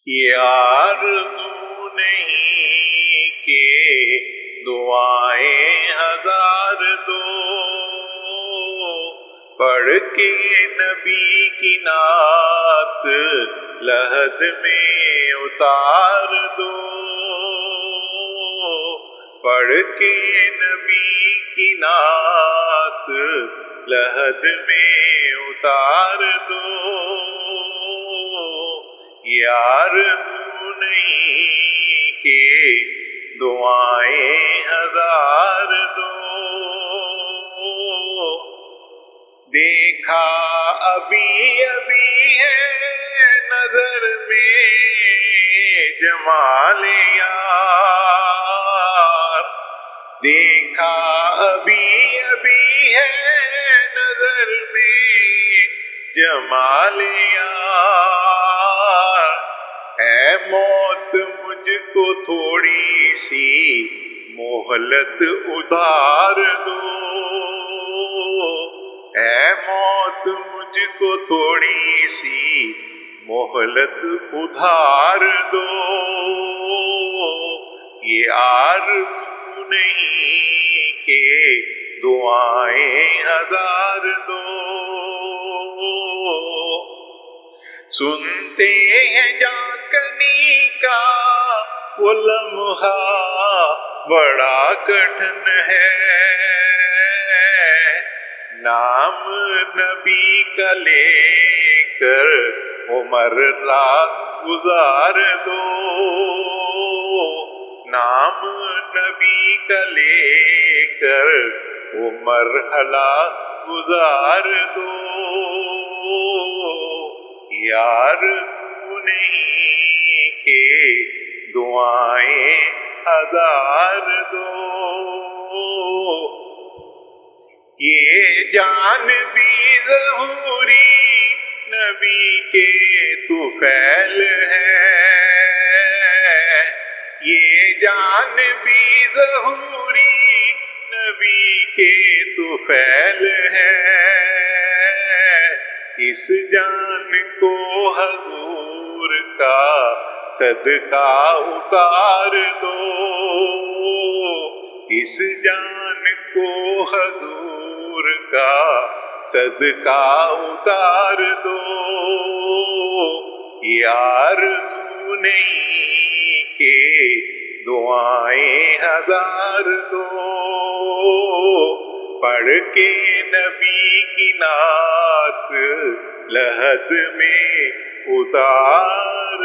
یہ آرزو نہیں کہ دعائیں ہزار دو، پڑھ کے نبی کی نعت لحد میں اتار دو، پڑھ کے نبی کی نعت لحد میں اتار دو، یہ آرزو نہیں کہ دعائیں ہزار دو۔ دیکھا ابھی ابھی ہے نظر میں جمال یار، دیکھا ابھی ابھی ہے نظر میں جمال یار، اے موت مجھ کو تھوڑی سی مہلت ادھار دو، اے موت مجھ کو تھوڑی سی مہلت ادھار دو، یہ آرزو نہیں کہ دعائیں ہزار دو۔ سنتے ہیں جاکنی کا وہ لمحہ بڑا کٹھن ہے، نام نبی کا لے کر عمر رات گزار دو، نام نبی کا لے کر مرحلہ گزار دو، یہ آرزو نہیں کہ دعائیں ہزار دو۔ یہ جان بھی ظہوری نبی کے طفیل ہے، یہ جان بھی ظہوری نبی کے طفیل ہے، اس جان کو حضور کا صدقہ اتار دو، اس جان کو حضور کا صدقہ اتار دو، یہ آرزو نہیں کہ دعائیں ہزار دو، پڑھ کے نبی کی نعت لحد میں اتار